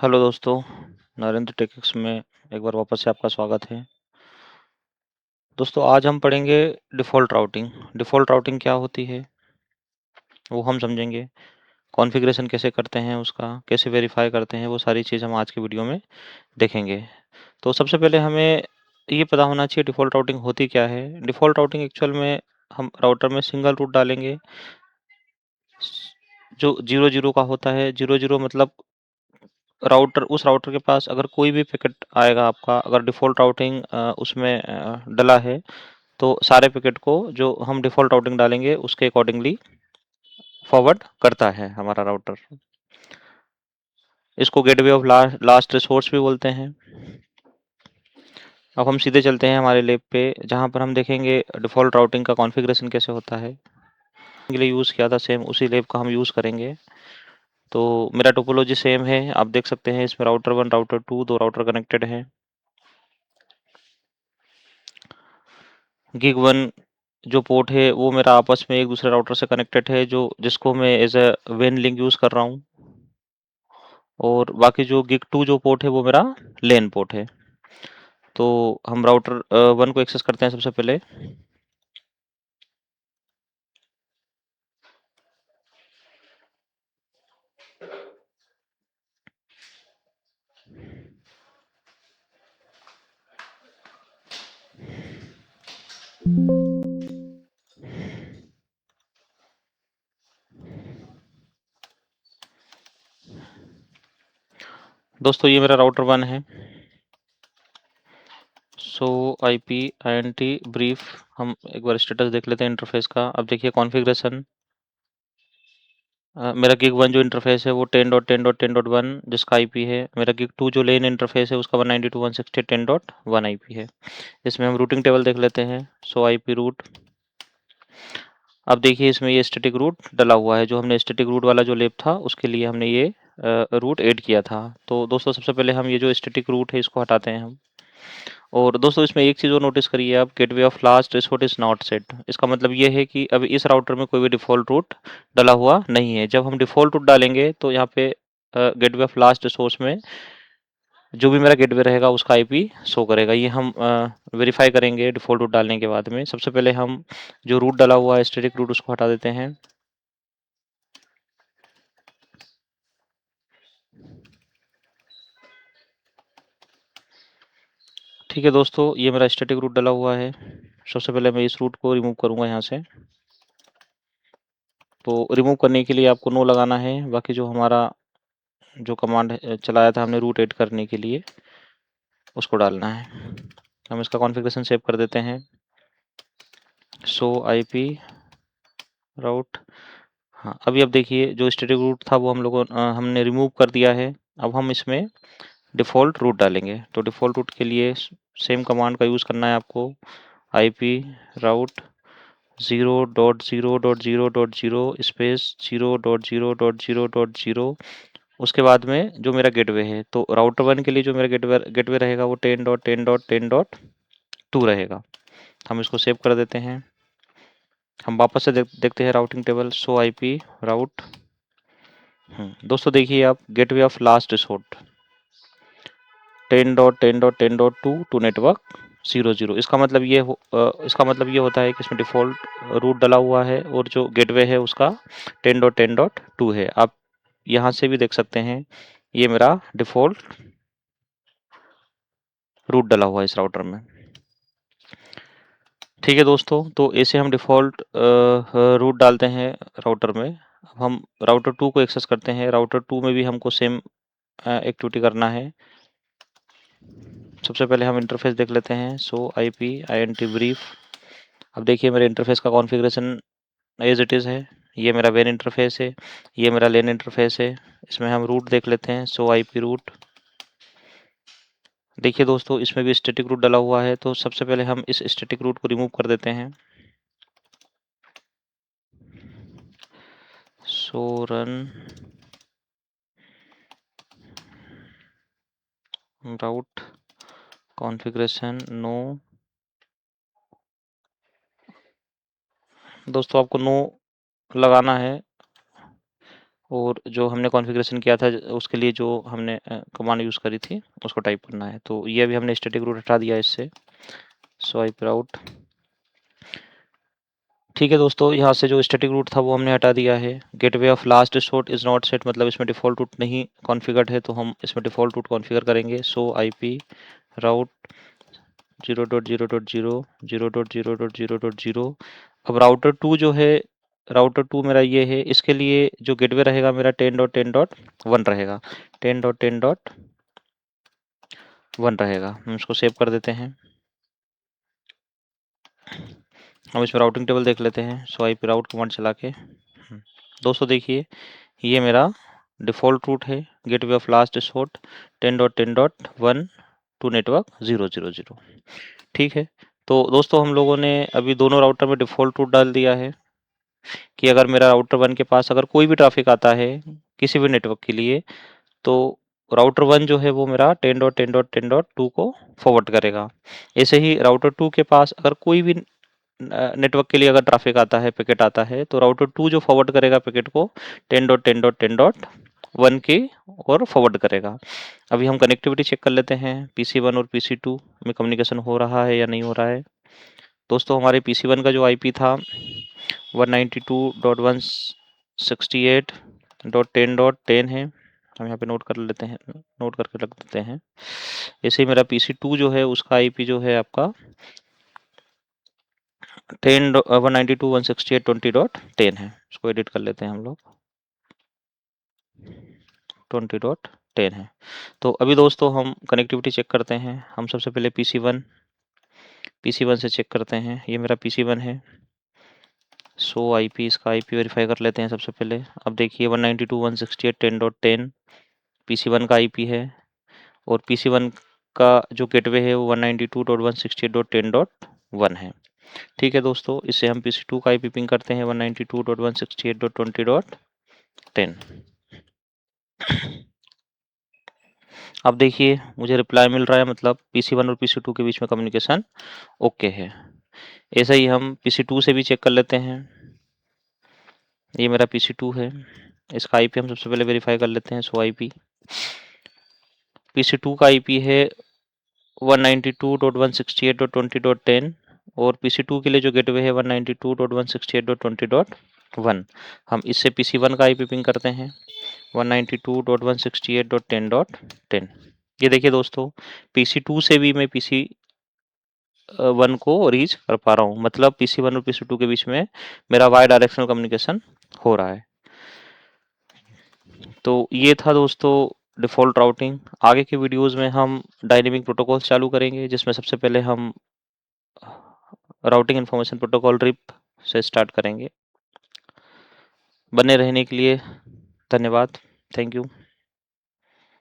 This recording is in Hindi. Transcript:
हेलो दोस्तों, नरेंद्र टेक्स में एक बार वापस से आपका स्वागत है। दोस्तों आज हम पढ़ेंगे डिफ़ॉल्ट राउटिंग। डिफ़ॉल्ट राउटिंग क्या होती है वो हम समझेंगे। कॉन्फ़िगरेशन कैसे करते हैं उसका, कैसे वेरीफ़ाई करते हैं, वो सारी चीज़ हम आज की वीडियो में देखेंगे। तो सबसे पहले हमें ये पता होना चाहिए डिफ़ॉल्ट राउटिंग होती क्या है। डिफ़ॉल्ट राउटिंग एक्चुअल में हम राउटर में सिंगल रूट डालेंगे जो 00 का होता है। 00 मतलब उस राउटर के पास अगर कोई भी पैकेट आएगा आपका, अगर डिफ़ॉल्ट राउटिंग उसमें डला है तो सारे पैकेट को जो हम डिफ़ॉल्ट राउटिंग डालेंगे उसके अकॉर्डिंगली फॉरवर्ड करता है हमारा राउटर। इसको गेटवे ऑफ लास्ट रिसोर्स भी बोलते हैं। अब हम सीधे चलते हैं हमारे लैब पे, जहाँ पर हम देखेंगे डिफ़ॉल्ट राउटिंग का कॉन्फ़िगरेशन कैसे होता है। के लिए यूज़ किया था सेम उसी लैब का हम यूज़ करेंगे। तो मेरा टोपोलॉजी सेम है, आप देख सकते हैं इसमें राउटर 1 राउटर 2 दो राउटर कनेक्टेड हैं। गिग 1 जो पोर्ट है वो मेरा आपस में एक दूसरे राउटर से कनेक्टेड है, जो जिसको मैं एज अ वेन लिंक यूज़ कर रहा हूँ। और बाकी जो गिग 2 जो पोर्ट है वो मेरा लेन पोर्ट है। तो हम राउटर 1 को एक्सेस करते हैं सबसे पहले। दोस्तों ये मेरा राउटर 1 है। सो आईपी आईएनटी ब्रीफ, हम एक बार स्टेटस देख लेते हैं इंटरफेस का। अब देखिए कॉन्फ़िगरेशन, मेरा गिग 1 जो इंटरफेस है वो 10.10.10.1 जिसका आईपी है। मेरा गिग 2 जो लेन इंटरफेस है उसका 192.168.10.1 आईपी है। इसमें हम रूटिंग टेबल देख लेते हैं। सो आईपी रूट, अब देखिए इसमें ये स्टैटिक रूट डला हुआ है। जो हमने स्टैटिक रूट वाला जो लेप था उसके लिए हमने ये रूट ऐड किया था। तो दोस्तों सबसे पहले हम ये जो स्टैटिक रूट है इसको हटाते हैं हम। और दोस्तों इसमें एक चीज़ और नोटिस करिए आप, gateway of last resort is not set. इसका मतलब ये है कि अभी इस राउटर में कोई भी डिफ़ॉल्ट रूट डला हुआ नहीं है। जब हम डिफ़ॉल्ट रूट डालेंगे तो यहाँ पे गेटवे ऑफ लास्ट रिसोर्स में जो भी मेरा गेटवे रहेगा उसका आईपी शो करेगा। ये हम वेरीफाई करेंगे डिफ़ॉल्ट रूट डालने के बाद में। सबसे पहले हम जो रूट डला हुआ है स्टैटिक रूट उसको हटा देते हैं। ठीक है दोस्तों, ये मेरा स्टैटिक रूट डला हुआ है। सबसे पहले मैं इस रूट को रिमूव करूँगा यहाँ से। तो रिमूव करने के लिए आपको नो लगाना है। बाकी जो हमारा जो कमांड चलाया था हमने रूट ऐड करने के लिए, उसको डालना है। हम इसका कॉन्फ़िगरेशन सेव कर देते हैं। सो आईपी राउट, हाँ अभी अब देखिए जो स्टैटिक रूट था वो हमने रिमूव कर दिया है। अब हम इसमें डिफ़ॉल्ट रूट डालेंगे। तो डिफ़ॉल्ट रूट के लिए सेम कमांड का यूज़ करना है आपको। IP route 0.0.0.0 space 0.0.0.0। उसके बाद में जो मेरा गेटवे है, तो राउटर 1 के लिए जो मेरा गेटवे रहेगा वो 10.10.10.2 रहेगा। हम इसको सेव कर देते हैं। हम वापस से देखते हैं routing table. So IP route, दोस्तों देखिए आप, gateway of last resort 10.10.10.2 to network 00। इसका मतलब ये होता है कि इसमें डिफ़ॉल्ट रूट डला हुआ है और जो गेटवे है उसका 10.10.2 है। आप यहाँ से भी देख सकते हैं ये मेरा डिफ़ॉल्ट रूट डला हुआ है इस राउटर में। ठीक है दोस्तों, तो ऐसे हम डिफ़ॉल्ट रूट डालते हैं राउटर में। अब हम राउटर 2 को एक्सेस करते हैं। राउटर 2 में भी हमको सेम एक्टिविटी करना है। सबसे पहले हम इंटरफेस देख लेते हैं। सो आईपी आईएनटी ब्रीफ, अब देखिए मेरे इंटरफेस का कॉन्फ़िगरेशन एज इट इज़ है। ये मेरा वेन इंटरफेस है, ये मेरा लेन इंटरफेस है। इसमें हम रूट देख लेते हैं। सो आईपी रूट, देखिए दोस्तों इसमें भी स्टैटिक रूट डला हुआ है। तो सबसे पहले हम इस स्टैटिक रूट को रिमूव कर देते हैं। सो रन राउट कॉन्फ़िगरेशन नो, दोस्तों आपको नो लगाना है। और जो हमने कॉन्फ़िगरेशन किया था उसके लिए जो हमने कमांड यूज़ करी थी उसको टाइप करना है। तो ये अभी हमने स्टैटिक रूट हटा दिया इससे, स्वाइप राउट। ठीक है दोस्तों, यहाँ से जो स्टैटिक रूट था वो हमने हटा दिया है। Gateway of last resort is not set, मतलब इसमें डिफ़ॉल्ट रूट नहीं कॉन्फ़िगर्ड है, तो हम इसमें डिफ़ॉल्ट रूट कॉन्फ़िगर करेंगे। सो आईपी राउट 0.0.0 0.0.0.0। अब राउटर 2 जो है, राउटर 2 मेरा ये है, इसके लिए जो गेटवे रहेगा मेरा 10.10.1 रहेगा, 10.10.1 रहेगा। हम इसको सेव कर देते हैं। हम इसमें राउटिंग टेबल देख लेते हैं, सो आईपी राउट कमांड चला के। दोस्तों देखिए, ये मेरा डिफ़ॉल्ट रूट है, gateway of last resort 10.10.1 to network 0.0.0। ठीक है, तो दोस्तों हम लोगों ने अभी दोनों राउटर में डिफ़ॉल्ट रूट डाल दिया है कि अगर मेरा राउटर 1 के पास अगर कोई भी ट्रैफ़िक आता है किसी भी नेटवर्क के लिए, तो राउटर 1 जो है वो मेरा 10.10.10.2 को फॉरवर्ड करेगा। ऐसे ही राउटर 2 के पास अगर कोई भी नेटवर्क के लिए अगर ट्रैफ़िक आता है, पैकेट आता है, तो राउटर 2 जो फॉरवर्ड करेगा पैकेट को 10.10.10.1 की ओर फॉरवर्ड करेगा। अभी हम कनेक्टिविटी चेक कर लेते हैं, PC1 और PC2 में कम्युनिकेशन हो रहा है या नहीं हो रहा है। दोस्तों हमारे PC1 का जो आईपी था 192.168.10.10 है। हम यहाँ पे नोट कर लेते हैं, नोट करके रख देते हैं। ऐसे ही मेरा PC2 जो है उसका आईपी जो है आपका 192.168.20.10 है। इसको एडिट कर लेते हैं हम लोग, 20.10 है। तो अभी दोस्तों हम कनेक्टिविटी चेक करते हैं। हम सबसे पहले PC1 से चेक करते हैं। ये मेरा PC1 है। सो आईपी, इसका आईपी वेरीफाई कर लेते हैं सबसे पहले। अब देखिए 192.168.10.10 PC1 का आईपी है, और PC1 का जो गेटवे है वो 192.168.10.1 है। ठीक है दोस्तों, इससे हम PC2 का आईपी पिंग करते हैं 192.168.20.10। अब देखिए मुझे रिप्लाई मिल रहा है, मतलब PC1 और PC2 के बीच में कम्युनिकेशन ओके है। ऐसा ही हम PC2 से भी चेक कर लेते हैं। ये मेरा PC2 है, इसका आईपी हम सबसे पहले वेरीफाई कर लेते हैं। सो आईपी PC2 का आईपी है 192.168.20.10, और PC2 के लिए जो गेटवे है 192.168.20.1। हम इससे PC1 का आईपी पिंग करते हैं 192.168.10.10। ये देखिए दोस्तों, PC2 से भी मैं PC1 को रीच कर पा रहा हूँ, मतलब PC1 और PC2 के बीच में मेरा वाई डायरेक्शनल कम्युनिकेशन हो रहा है। तो ये था दोस्तों डिफ़ॉल्ट राउटिंग। आगे के वीडियोज़ में हम डायनेमिक प्रोटोकॉल्स चालू करेंगे, जिसमें सबसे पहले हम राउटिंग इन्फॉर्मेशन प्रोटोकॉल रिप से स्टार्ट करेंगे। बने रहने के लिए धन्यवाद। Thank you.